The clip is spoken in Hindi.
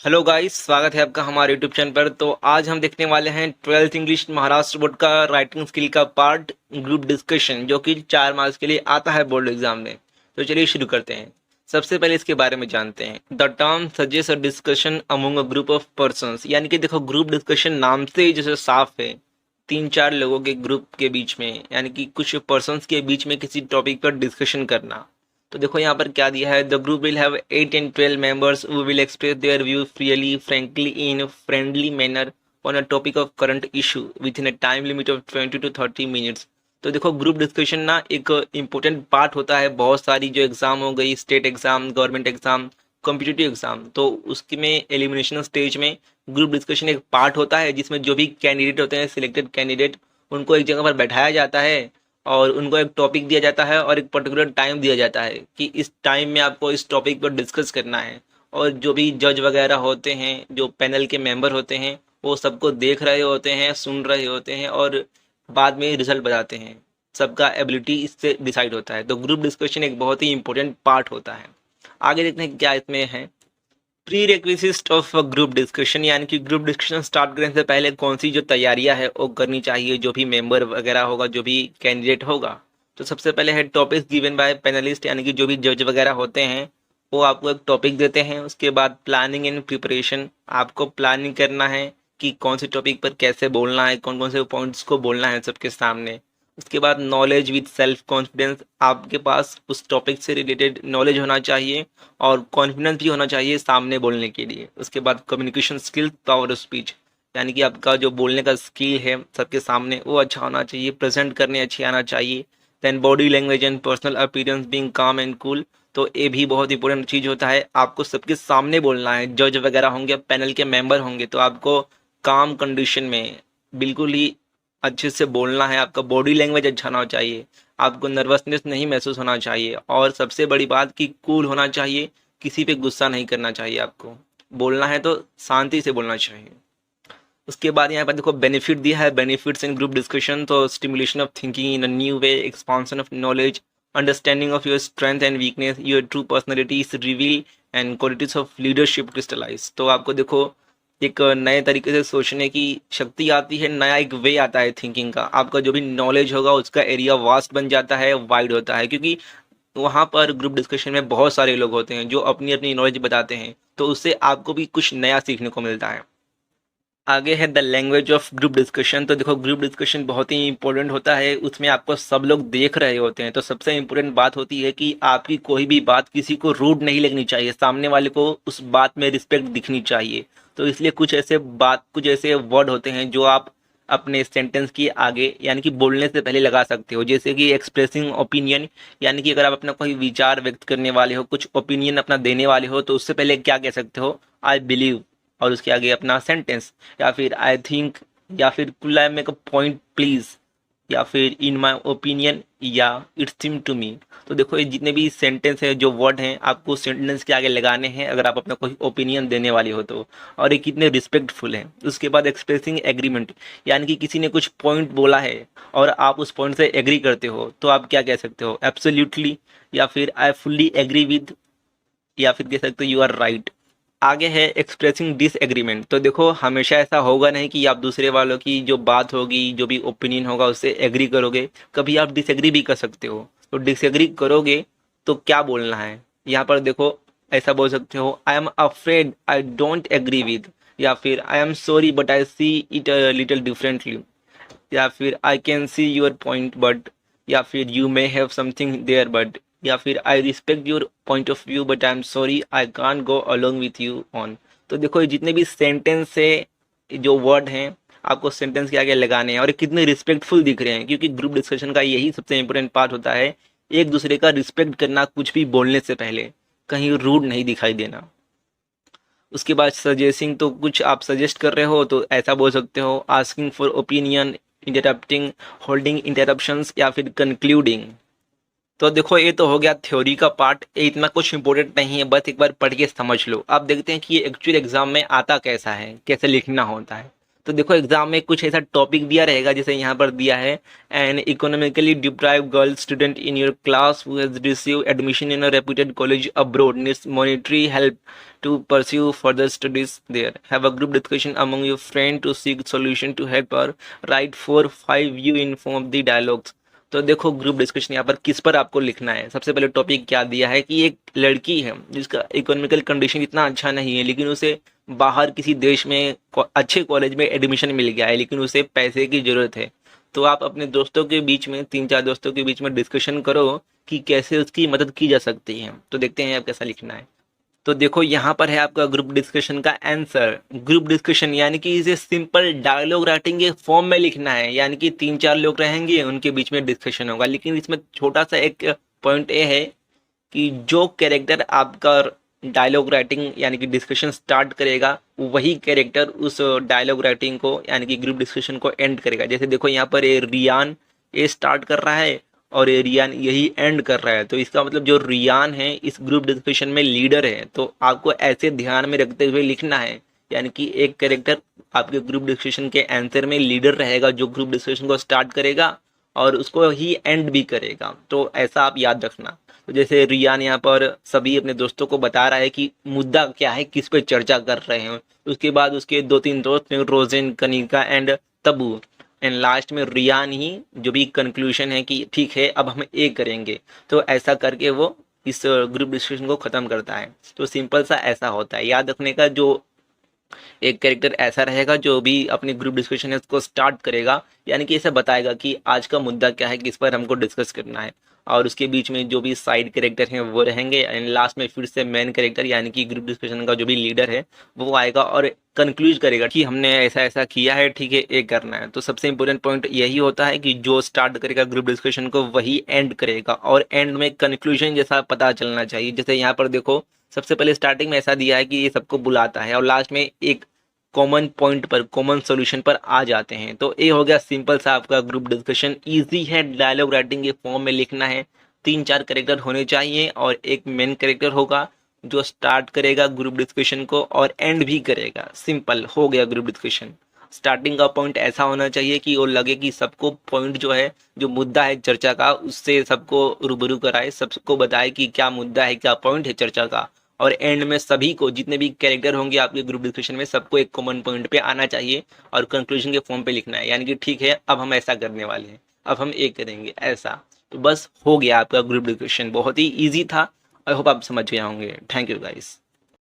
हेलो गाइस, स्वागत है आपका हमारे यूट्यूब चैनल पर। तो आज हम देखने वाले हैं 12th इंग्लिश महाराष्ट्र बोर्ड का राइटिंग स्किल का पार्ट ग्रुप डिस्कशन, जो कि 4 मार्क्स के लिए आता है बोर्ड एग्जाम में। तो चलिए शुरू करते हैं। सबसे पहले इसके बारे में जानते हैं। The term suggest a discussion among a group of persons, यानी कि देखो ग्रुप डिस्कशन नाम से ही जैसे साफ है, 3-4 लोगों के ग्रुप के बीच में, यानी कि कुछ पर्संस के बीच में किसी टॉपिक पर डिस्कशन करना। तो देखो यहाँ पर क्या दिया है। The group will have 8 and 12 members who will express their view freely, frankly, in a friendly manner on a topic of current issue within a time limit of 20 to 30 minutes। तो देखो ग्रुप डिस्कशन ना एक इम्पोर्टेंट पार्ट होता है। बहुत सारी जो एग्जाम हो गई, state exam, government exam, competitive exam, तो उसके में एलिमिनेशन स्टेज में ग्रुप डिस्कशन एक पार्ट होता है, जिसमें जो भी कैंडिडेट होते हैं, सिलेक्टेड कैंडिडेट, उनको एक जगह पर बैठाया जाता है और उनको एक टॉपिक दिया जाता है और एक पर्टिकुलर टाइम दिया जाता है कि इस टाइम में आपको इस टॉपिक पर डिस्कस करना है। और जो भी जज वगैरह होते हैं, जो पैनल के मेंबर होते हैं, वो सबको देख रहे होते हैं, सुन रहे होते हैं और बाद में रिजल्ट बताते हैं। सबका एबिलिटी इससे डिसाइड होता है। तो ग्रुप डिस्कशन एक बहुत ही इंपॉर्टेंट पार्ट होता है। आगे देखते हैं क्या इसमें है। Pre requisite of group discussion, यानी कि ग्रुप डिस्कशन स्टार्ट करने से पहले कौन सी जो तैयारियां है वो करनी चाहिए, जो भी मेंबर वगैरह होगा, जो भी कैंडिडेट होगा। तो सबसे पहले है टॉपिक्स गिवन बाय पैनलिस्ट, यानी कि जो भी जज वगैरह होते हैं वो आपको एक टॉपिक देते हैं। उसके बाद प्लानिंग एंड प्रिपरेशन, आपको प्लानिंग करना है कि कौन से टॉपिक पर कैसे बोलना है, कौन कौन से पॉइंट्स को बोलना है सबके सामने। उसके बाद नॉलेज विद सेल्फ कॉन्फिडेंस, आपके पास उस टॉपिक से रिलेटेड नॉलेज होना चाहिए और कॉन्फिडेंस भी होना चाहिए सामने बोलने के लिए। उसके बाद communication skill, power of speech, यानी कि आपका जो बोलने का स्किल है सबके सामने वो अच्छा होना चाहिए, प्रेजेंट करने अच्छे आना चाहिए। Then body language and personal appearance being calm and cool, तो ये भी बहुत इंपॉर्टेंट चीज़ होता है। आपको सबके सामने बोलना है, जज वगैरह होंगे, पैनल के मेंबर होंगे, तो आपको काम कंडीशन में बिल्कुल ही अच्छे से बोलना है। आपका बॉडी लैंग्वेज अच्छा होना चाहिए, आपको नर्वसनेस नहीं महसूस होना चाहिए और सबसे बड़ी बात कि कूल होना चाहिए, किसी पे गुस्सा नहीं करना चाहिए। आपको बोलना है तो शांति से बोलना चाहिए। उसके बाद यहाँ पर देखो बेनिफिट दिया है, बेनिफिट्स इन ग्रुप डिस्कशन। तो stimulation of thinking in a new way, expansion of knowledge, understanding of your strength and weakness, your true personality is reveal and qualities of leadership crystallise. तो आपको देखो एक नए तरीके से सोचने की शक्ति आती है, नया एक वे आता है थिंकिंग का। आपका जो भी नॉलेज होगा उसका एरिया वास्ट बन जाता है, वाइड होता है, क्योंकि वहाँ पर ग्रुप डिस्कशन में बहुत सारे लोग होते हैं जो अपनी अपनी नॉलेज बताते हैं, तो उससे आपको भी कुछ नया सीखने को मिलता है। आगे है the language of group discussion. तो देखो ग्रुप डिस्कशन बहुत ही इंपॉर्टेंट होता है, उसमें आपको सब लोग देख रहे होते हैं। तो सबसे इंपॉर्टेंट बात होती है कि आपकी कोई भी बात किसी को रूड नहीं लगनी चाहिए, सामने वाले को उस बात में रिस्पेक्ट दिखनी चाहिए। तो इसलिए कुछ ऐसे वर्ड होते हैं जो आप अपने सेंटेंस के आगे, यानी कि बोलने से पहले लगा सकते हो, जैसे कि एक्सप्रेसिंग ओपिनियन, यानी कि अगर आप अपना कोई विचार व्यक्त करने वाले हो, कुछ ओपिनियन अपना देने वाले हो, तो उससे पहले क्या कह सकते हो, आई बिलीव, और उसके आगे अपना सेंटेंस, या फिर आई थिंक, या फिर कुल I make a point please, या फिर इन माय ओपिनियन, या इट्स सीम टू मी। तो देखो ये जितने भी सेंटेंस है, जो वर्ड हैं, आपको सेंटेंस के आगे लगाने हैं अगर आप अपना कोई ओपिनियन देने वाले हो तो, और ये कितने रिस्पेक्टफुल हैं। उसके बाद एक्सप्रेसिंग एग्रीमेंट, यानी कि किसी ने कुछ पॉइंट बोला है और आप उस पॉइंट से एग्री करते हो, तो आप क्या कह सकते हो, एब्सोल्युटली, या फिर आई फुल्ली एग्री विद, या फिर कह सकते हो यू आर राइट। आगे है एक्सप्रेसिंग डिसएग्रीमेंट। तो देखो हमेशा ऐसा होगा नहीं कि आप दूसरे वालों की जो बात होगी, जो भी ओपिनियन होगा उससे एग्री करोगे, कभी आप डिसएग्री भी कर सकते हो। तो डिसएग्री करोगे तो क्या बोलना है, यहाँ पर देखो ऐसा बोल सकते हो, I am afraid I don't agree with, या फिर I am sorry but I see it little differently, या फिर I can see your point but, या फिर you may have something there but, या फिर I respect your point of view but I am sorry I can't go along with you on. तो देखो ये जितने भी सेंटेंस से जो वर्ड हैं आपको सेंटेंस के आगे लगाने हैं, और ये कितने रिस्पेक्टफुल दिख रहे हैं, क्योंकि ग्रुप डिस्कशन का यही सबसे इंपॉर्टेंट पार्ट होता है, एक दूसरे का रिस्पेक्ट करना, कुछ भी बोलने से पहले कहीं रूड नहीं दिखाई देना। उसके बाद सजेस्टिंग, तो कुछ आप सजेस्ट कर रहे हो तो ऐसा बोल सकते हो, asking for opinion, interrupting, holding interruptions, या फिर कंक्लूडिंग। तो देखो ये तो हो गया थ्योरी का पार्ट, ये इतना कुछ इंपॉर्टेंट नहीं है, बस एक बार पढ़ के समझ लो। अब देखते हैं कि ये एक्चुअल एग्जाम में आता कैसा है, कैसे लिखना होता है। तो देखो एग्जाम में कुछ ऐसा टॉपिक दिया रहेगा, जैसे यहाँ पर दिया है, N economically deprived girl student in your class who has received admission in a reputed college abroad needs monetary help to pursue further studies there. Have a group discussion among your friends to seek solution to help her. Write 4-5 view in form of the dialogues. तो देखो ग्रुप डिस्कशन यहाँ पर किस पर आपको लिखना है। सबसे पहले टॉपिक क्या दिया है कि एक लड़की है जिसका इकोनॉमिकल कंडीशन इतना अच्छा नहीं है, लेकिन उसे बाहर किसी देश में अच्छे कॉलेज में एडमिशन मिल गया है, लेकिन उसे पैसे की ज़रूरत है। तो आप अपने दोस्तों के बीच में 3-4 दोस्तों के बीच में डिस्कशन करो कि कैसे उसकी मदद की जा सकती है। तो देखते हैं आप कैसा लिखना है। तो देखो यहाँ पर है आपका ग्रुप डिस्कशन का आंसर। ग्रुप डिस्कशन यानी कि इसे सिंपल डायलॉग राइटिंग के फॉर्म में लिखना है, यानी कि 3-4 लोग रहेंगे, उनके बीच में डिस्कशन होगा। लेकिन इसमें छोटा सा एक पॉइंट ये है कि जो कैरेक्टर आपका डायलॉग राइटिंग यानी कि डिस्कशन स्टार्ट करेगा, वही कैरेक्टर उस डायलॉग राइटिंग को यानी कि ग्रुप डिस्कशन को एंड करेगा। जैसे देखो यहाँ पर रियान ये स्टार्ट कर रहा है और ये रियान यही एंड कर रहा है, तो इसका मतलब जो रियान है इस ग्रुप डिस्कशन में लीडर है। तो आपको ऐसे ध्यान में रखते हुए लिखना है, यानी कि एक कैरेक्टर आपके ग्रुप डिस्कशन के आंसर में लीडर रहेगा, जो ग्रुप डिस्कशन को स्टार्ट करेगा और उसको ही एंड भी करेगा। तो ऐसा आप याद रखना। तो जैसे रियान यहाँ पर सभी अपने दोस्तों को बता रहा है कि मुद्दा क्या है, किस पे चर्चा कर रहे हैं। उसके बाद उसके 2-3 दोस्त हैं, Rosen, Kanika and Tabu, and last में रियान ही जो भी कंक्लूजन है कि ठीक है अब हम ए करेंगे। तो ऐसा करके वो इस ग्रुप डिस्कशन को ख़त्म करता है। तो सिंपल सा ऐसा होता है, याद रखने का। जो एक कैरेक्टर ऐसा रहेगा जो भी अपनी ग्रुप डिस्कशन है उसको स्टार्ट करेगा, यानी कि इसे बताएगा कि आज का मुद्दा क्या है, किस पर हमको डिस्कस करना है। और उसके बीच में जो भी साइड कैरेक्टर हैं वो रहेंगे, एंड लास्ट में फिर से मेन कैरेक्टर यानी कि ग्रुप डिस्कशन का जो भी लीडर है वो आएगा और कंक्लूज करेगा कि हमने ऐसा ऐसा किया है, ठीक है ये करना है। तो सबसे इंपॉर्टेंट पॉइंट यही होता है कि जो स्टार्ट करेगा ग्रुप डिस्कशन को वही एंड करेगा, और एंड में कंक्लूजन जैसा पता चलना चाहिए। जैसे यहाँ पर देखो सबसे पहले स्टार्टिंग में ऐसा दिया है कि ये सबको बुलाता है और लास्ट में एक कॉमन पॉइंट पर, कॉमन सॉल्यूशन पर आ जाते हैं। तो ये हो गया सिंपल सा आपका ग्रुप डिस्कशन। इजी है, डायलॉग राइटिंग के फॉर्म में लिखना है। 3-4 कैरेक्टर होने चाहिए और एक मेन कैरेक्टर होगा जो स्टार्ट करेगा ग्रुप डिस्कशन को और एंड भी करेगा। सिंपल हो गया ग्रुप डिस्कशन। स्टार्टिंग का पॉइंट ऐसा होना चाहिए कि वो लगे कि सबको पॉइंट जो है, जो मुद्दा है चर्चा का, उससे सबको रूबरू कराए, सबको बताए कि क्या मुद्दा है, क्या पॉइंट है चर्चा का। और एंड में सभी को, जितने भी कैरेक्टर होंगे आपके ग्रुप डिस्कशन में, सबको एक कॉमन पॉइंट पे आना चाहिए और कंक्लूजन के फॉर्म पे लिखना है, यानी कि ठीक है अब हम ऐसा करने वाले हैं, अब हम एक करेंगे ऐसा। तो बस हो गया आपका ग्रुप डिस्कशन। बहुत ही ईजी था। आई होप आप समझ गए होंगे। Thank you guys.